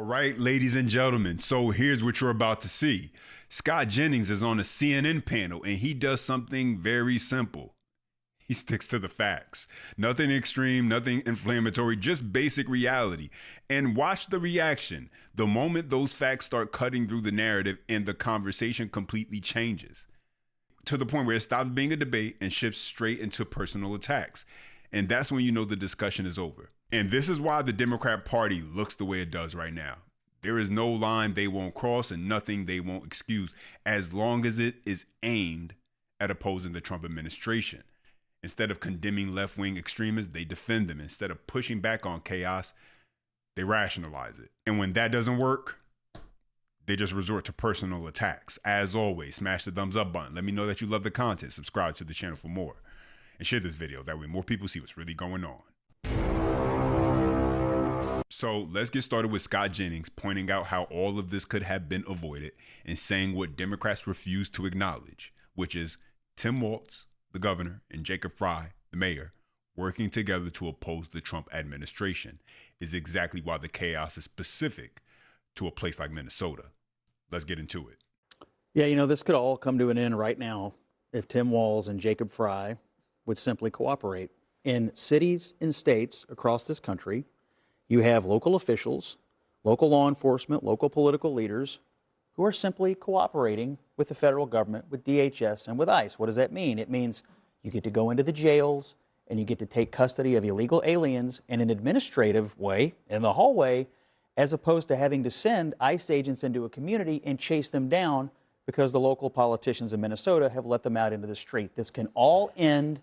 All right, ladies and gentlemen, so here's what you're about to see. Scott Jennings is on a CNN panel and he does something very simple. He sticks to the facts. Nothing extreme, nothing inflammatory, just basic reality. And watch the reaction the moment those facts start cutting through the narrative and the conversation completely changes to the point where it stops being a debate and shifts straight into personal attacks. And that's when you know the discussion is over. And this is why the Democrat Party looks the way it does right now. There is no line they won't cross and nothing they won't excuse as long as it is aimed at opposing the Trump administration. Instead of condemning left-wing extremists, they defend them. Instead of pushing back on chaos, they rationalize it. And when that doesn't work, they just resort to personal attacks. As always, smash the thumbs up button. Let me know that you love the content. Subscribe to the channel for more. And share this video. That way more people see what's really going on. So let's get started with Scott Jennings pointing out how all of this could have been avoided and saying what Democrats refuse to acknowledge, which is Tim Walz, the governor, and Jacob Frey, the mayor, working together to oppose the Trump administration is exactly why the chaos is specific to a place like Minnesota. Let's get into it. Yeah, you know, this could all come to an end right now if Tim Walz and Jacob Frey would simply cooperate. In cities and states across this country, you have local officials, local law enforcement, local political leaders who are simply cooperating with the federal government, with DHS and with ICE. What does that mean? It means you get to go into the jails and you get to take custody of illegal aliens in an administrative way, in the hallway, as opposed to having to send ICE agents into a community and chase them down because the local politicians in Minnesota have let them out into the street. This can all end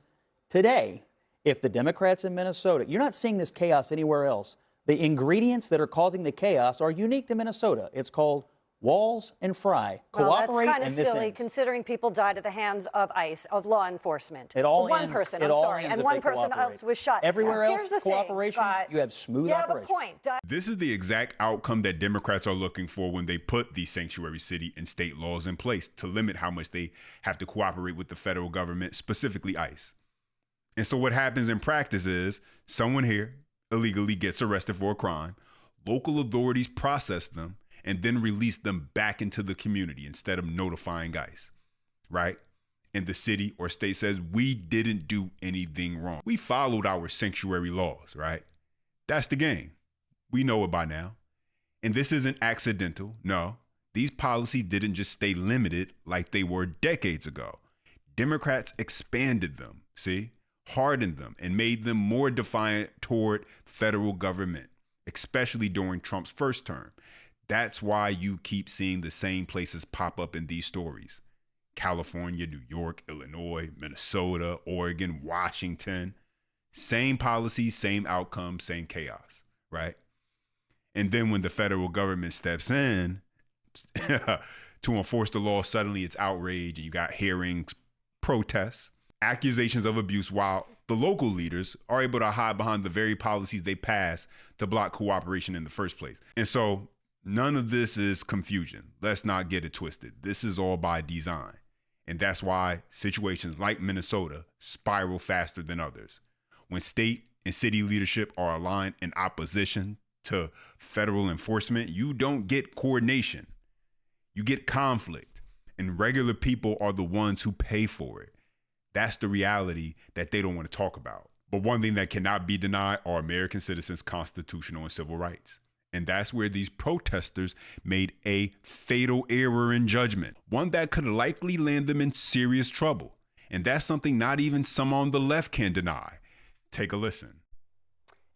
today if the Democrats in Minnesota, you're not seeing this chaos anywhere else. The ingredients that are causing the chaos are unique to Minnesota. It's called Walz and Frey. Cooperate, well, that's kind of and this silly, ends. Considering people died at the hands of ICE, of law enforcement. It all one ends. person, It I'm all sorry, ends and if one they person cooperate. else was shot. Everywhere else, Here's the cooperation, thing, Scott. you have smooth you operation. Have a point. This is the exact outcome that Democrats are looking for when they put these sanctuary city and state laws in place to limit how much they have to cooperate with the federal government, specifically ICE. And so what happens in practice is someone here illegally gets arrested for a crime, local authorities process them, and then release them back into the community instead of notifying ICE, right? And the city or state says, we didn't do anything wrong. We followed our sanctuary laws, right? That's the game. We know it by now. And this isn't accidental. No, these policies didn't just stay limited like they were decades ago. Democrats expanded them, see, hardened them, and made them more defiant toward federal government, especially during Trump's first term. That's why you keep seeing the same places pop up in these stories. California, New York, Illinois, Minnesota, Oregon, Washington. Same policies, same outcomes, same chaos, right? And then when the federal government steps in to enforce the law, suddenly it's outrage and you got hearings, protests, accusations of abuse, while the local leaders are able to hide behind the very policies they passed to block cooperation in the first place. And so none of this is confusion. Let's not get it twisted. This is all by design. And that's why situations like Minnesota spiral faster than others. When state and city leadership are aligned in opposition to federal enforcement, you don't get coordination. You get conflict. And regular people are the ones who pay for it. That's the reality that they don't want to talk about. But one thing that cannot be denied are American citizens' constitutional and civil rights. And that's where these protesters made a fatal error in judgment, one that could likely land them in serious trouble. And that's something not even some on the left can deny. Take a listen.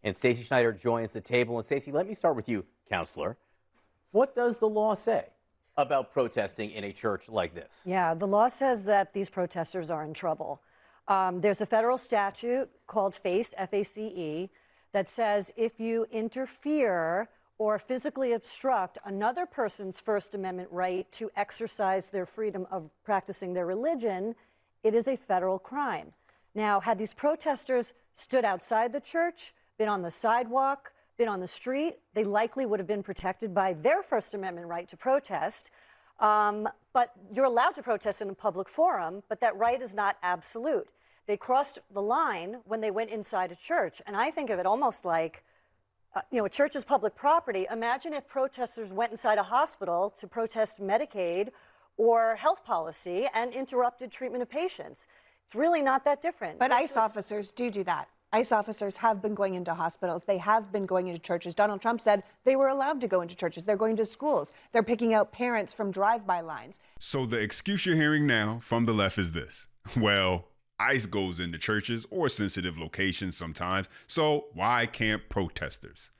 And Stacey Schneider joins the table. And Stacey, let me start with you, counselor. What does the law say about protesting in a church like this? Yeah, the law says that these protesters are in trouble. There's a federal statute called FACE, F-A-C-E, that says if you interfere or physically obstruct another person's First Amendment right to exercise their freedom of practicing their religion, it is a federal crime. Now, had these protesters stood outside the church, been on the sidewalk, been on the street, they likely would have been protected by their First Amendment right to protest. But you're allowed to protest in a public forum, but that right is not absolute. They crossed the line when they went inside a church. And I think of it almost like a church is public property. Imagine if protesters went inside a hospital to protest Medicaid or health policy and interrupted treatment of patients. It's really not that different. But ICE officers do that. ICE officers have been going into hospitals. They have been going into churches. Donald Trump said they were allowed to go into churches. They're going to schools. They're picking out parents from drive-by lines. So the excuse you're hearing now from the left is this. Well, ICE goes into churches or sensitive locations sometimes, so why can't protesters?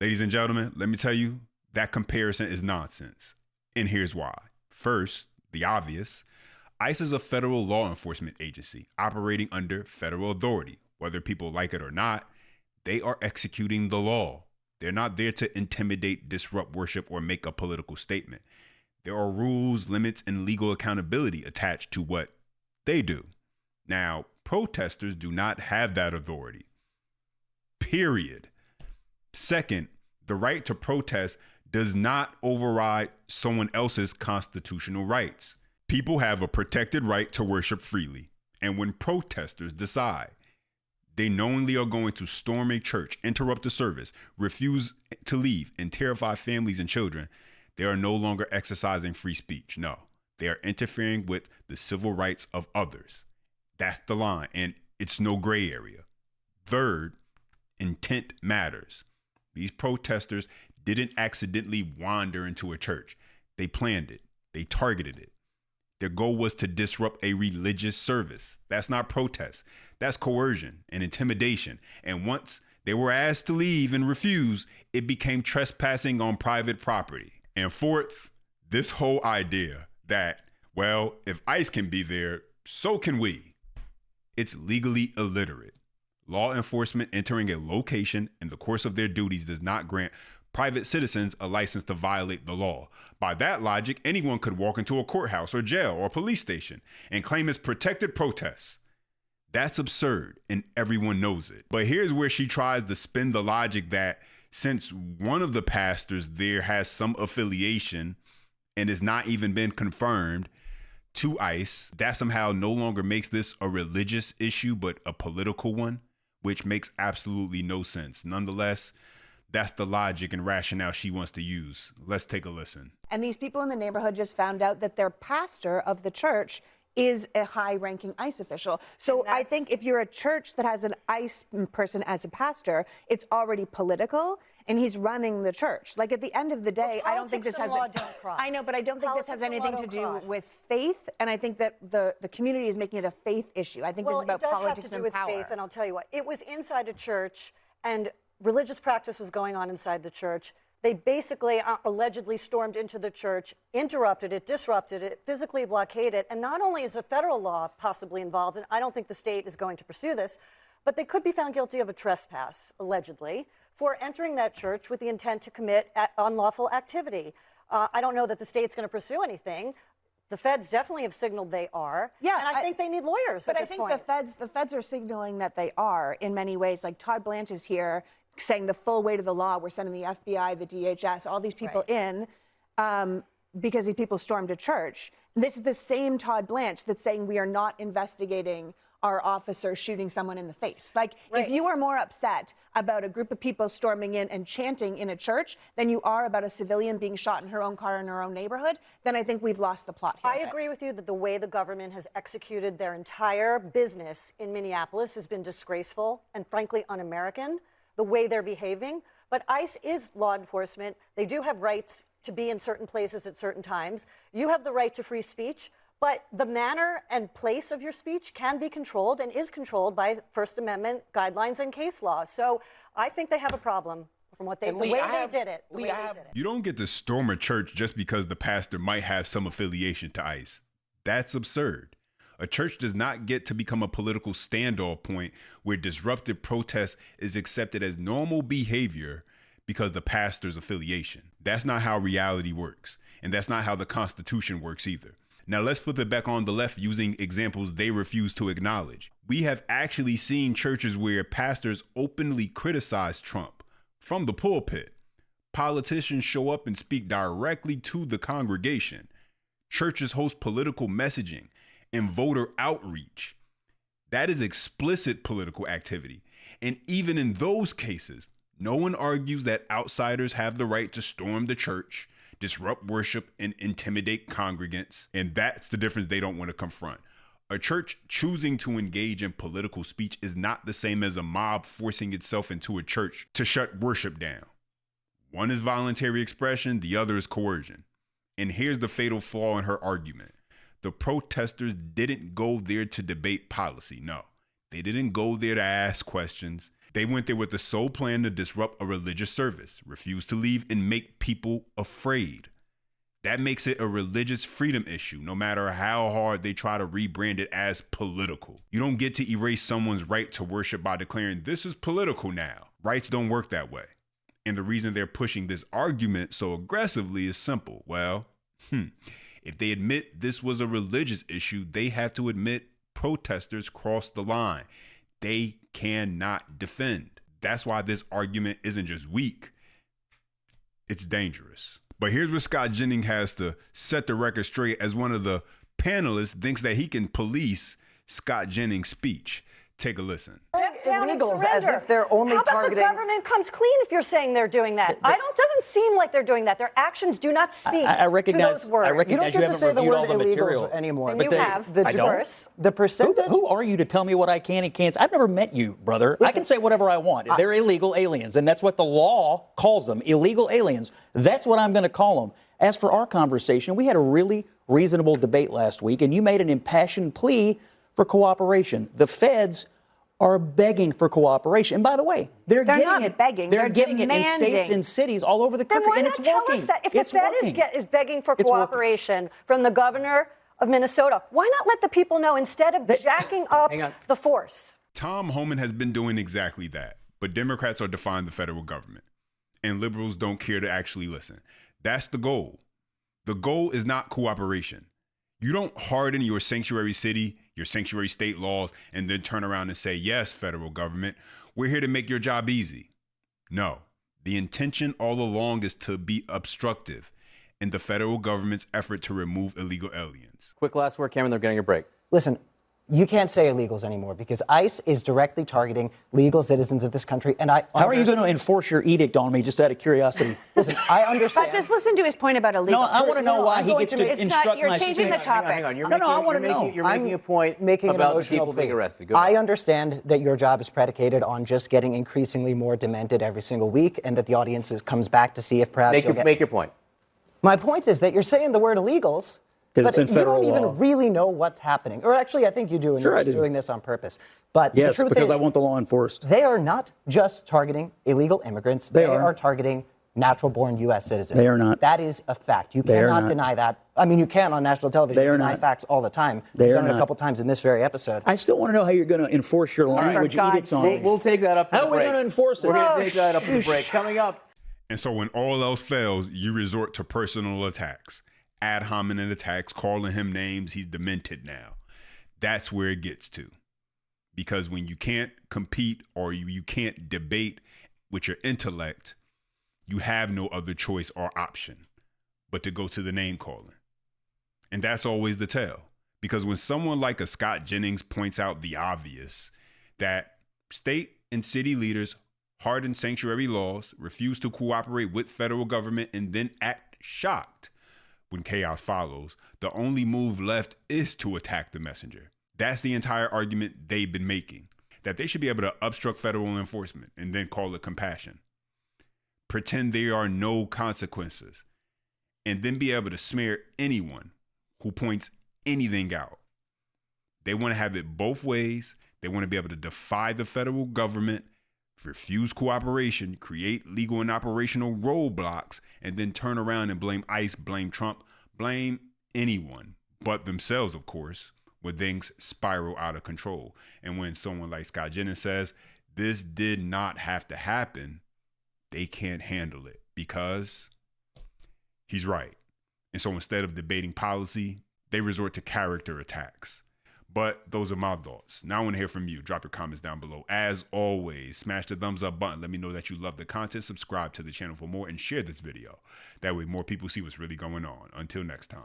Ladies and gentlemen, let me tell you, that comparison is nonsense. And here's why. First, the obvious. ICE is a federal law enforcement agency operating under federal authority. Whether people like it or not, they are executing the law. They're not there to intimidate, disrupt worship, or make a political statement. There are rules, limits, and legal accountability attached to what they do. Now, protesters do not have that authority. Period. Second, the right to protest does not override someone else's constitutional rights. People have a protected right to worship freely. And when protesters decide they knowingly are going to storm a church, interrupt the service, refuse to leave, and terrify families and children, they are no longer exercising free speech. No, they are interfering with the civil rights of others. That's the line, and it's no gray area. Third, intent matters. These protesters didn't accidentally wander into a church. They planned it. They targeted it. Their goal was to disrupt a religious service. That's not protest. That's coercion and intimidation. And once they were asked to leave and refuse, it became trespassing on private property. And fourth, this whole idea that, well, if ICE can be there, so can we. It's legally illiterate. Law enforcement entering a location in the course of their duties does not grant private citizens a license to violate the law. By that logic, anyone could walk into a courthouse or jail or police station and claim it's protected protests. That's absurd, and everyone knows it. But here's where she tries to spin the logic that since one of the pastors there has some affiliation and has not even been confirmed to ICE, that somehow no longer makes this a religious issue, but a political one, which makes absolutely no sense. Nonetheless, that's the logic and rationale she wants to use. Let's take a listen. And these people in the neighborhood just found out that their pastor of the church is a high-ranking ICE official. So I think if you're a church that has an ICE person as a pastor, it's already political, and he's running the church. Like, at the end of the day, I don't think this has... I know, but I don't think this has anything to do with faith, and I think that the community is making it a faith issue. I think this is about politics and power. Well, it does have to do with faith, and I'll tell you what. It was inside a church, and religious practice was going on inside the church. They basically allegedly stormed into the church, interrupted it, disrupted it, physically blockaded it. And not only is a federal law possibly involved, and I don't think the state is going to pursue this, but they could be found guilty of a trespass, allegedly, for entering that church with the intent to commit unlawful activity. I don't know that the state's going to pursue anything. The feds definitely have signaled they are. Yeah, and I think they need lawyers at this point. But I think the feds are signaling that they are in many ways. Like, Todd Blanche is here saying the full weight of the law. We're sending the FBI, the DHS, all these people in because these people stormed a church. This is the same Todd Blanche that's saying we are not investigating our officer shooting someone in the face. Like, if you are more upset about a group of people storming in and chanting in a church than you are about a civilian being shot in her own car in her own neighborhood, then I think we've lost the plot here. I agree with you that the way the government has executed their entire business in Minneapolis has been disgraceful and frankly un-American, the way they're behaving. But ICE is law enforcement. They do have rights to be in certain places at certain times. You have the right to free speech, but the manner and place of your speech can be controlled and is controlled by First Amendment guidelines and case law. So I think they have a problem from what they, the way they did it. You don't get to storm a church just because the pastor might have some affiliation to ICE. That's absurd. A church does not get to become a political standoff point where disruptive protest is accepted as normal behavior because the pastor's affiliation. That's not how reality works. And that's not how the Constitution works either. Now let's flip it back on the left using examples they refuse to acknowledge. We have actually seen churches where pastors openly criticize Trump from the pulpit. Politicians show up and speak directly to the congregation. Churches host political messaging and voter outreach. That is explicit political activity. And even in those cases, No one argues that outsiders have the right to storm the church, disrupt worship, and intimidate congregants, and that's the difference they don't want to confront. A church choosing to engage in political speech is not the same as a mob forcing itself into a church to shut worship down. One is voluntary expression, the other is coercion. And here's the fatal flaw in her argument. The protesters didn't go there to debate policy. No, they didn't go there to ask questions. They went there with the sole plan to disrupt a religious service, refuse to leave, and make people afraid. That makes it a religious freedom issue, no matter how hard they try to rebrand it as political. You don't get to erase someone's right to worship by declaring this is political now. Rights don't work that way. And the reason they're pushing this argument so aggressively is simple. Well, if they admit this was a religious issue, they have to admit protesters crossed the line. They cannot defend. That's why this argument isn't just weak, it's dangerous. But here's where Scott Jennings has to set the record straight, as one of the panelists thinks that he can police Scott Jennings' speech. Take a listen. Illegals as if they're only How about targeting. the government comes clean if you're saying they're doing that? Doesn't seem like they're doing that. Their actions do not speak I recognize, to those words. I recognize You don't get to say the reviewed word all the illegals material anymore. And but you there's have. the I don't. Diverse. The percentage. Who are you to tell me what I can and can't? I've never met you, brother. I can say whatever I want. They're illegal aliens, and that's what the law calls them, illegal aliens. That's what I'm going to call them. As for our conversation, we had a really reasonable debate last week, and you made an impassioned plea for cooperation. The feds are begging for cooperation. And by the way, they're getting not it. begging, They're they're getting it in states demanding. and cities all over the Then country, why and not it's tell working. us that? If It's the Fed working. is begging for It's working. cooperation from the governor of Minnesota, why not let the people know instead of jacking up Hang on. the force? Tom Homan has been doing exactly that, but Democrats are defying the federal government, and liberals don't care to actually listen. That's the goal. The goal is not cooperation. You don't harden your sanctuary city, your sanctuary state laws, and then turn around and say, yes, federal government, we're here to make your job easy. No, the intention all along is to be obstructive in the federal government's effort to remove illegal aliens. Quick last word, Cameron, they're getting a break. Listen, you can't say illegals anymore because ICE is directly targeting legal citizens of this country. And How are you going to enforce your edict on me, just out of curiosity? Listen, I understand. But just listen to his point about illegals. No, I want to know why I'm he going gets to to make- It's instruct not, you're my changing speech. the topic. Hang on. You're No, making, I wanna you're making, know. You're making a point making an about the emotional people being plea. arrested. Go I ahead. understand that your job is predicated on just getting increasingly more demented every single week, and that the audience comes back to see if perhaps Make you'll your, get. make your point. My point is that you're saying the word illegals, 'Cause but it's in you don't federal even law. really know what's happening. Or actually, I think you do, and Sure you're I just do. doing this on purpose. But Yes, the truth because is, I want the law enforced. they are not just targeting illegal immigrants. They They are. are targeting natural-born U.S. citizens. They are not. That is a fact. You They are cannot not. deny that. I mean, you can on national television. They You are deny not. facts all the time. They You've are done it a not. couple times in this very episode. I still want to know how you're going to enforce your language God's edicts on sakes. me. We'll take that up in How the are we break. going to enforce it? We're going to take that up in the break. Coming up. And so when all else fails, you resort to personal attacks, ad hominem attacks, calling him names. He's demented now. That's where it gets to. Because when you can't compete or you can't debate with your intellect, you have no other choice or option but to go to the name calling. And that's always the tell. Because when someone like a Scott Jennings points out the obvious, that state and city leaders harden sanctuary laws, refuse to cooperate with federal government, and then act shocked when chaos follows, the only move left is to attack the messenger. That's the entire argument they've been making, that they should be able to obstruct federal enforcement and then call it compassion. Pretend there are no consequences, and then be able to smear anyone who points anything out. They want to have it both ways. They want to be able to defy the federal government, refuse cooperation, create legal and operational roadblocks, and then turn around and blame ICE, blame Trump, blame anyone but themselves, of course, when things spiral out of control. And when someone like Scott Jennings says, this did not have to happen, they can't handle it because he's right. And so instead of debating policy, they resort to character attacks. But those are my thoughts. Now I want to hear from you. Drop your comments down below. As always, smash the thumbs up button. Let me know that you love the content. Subscribe to the channel for more and share this video. That way more people see what's really going on. Until next time.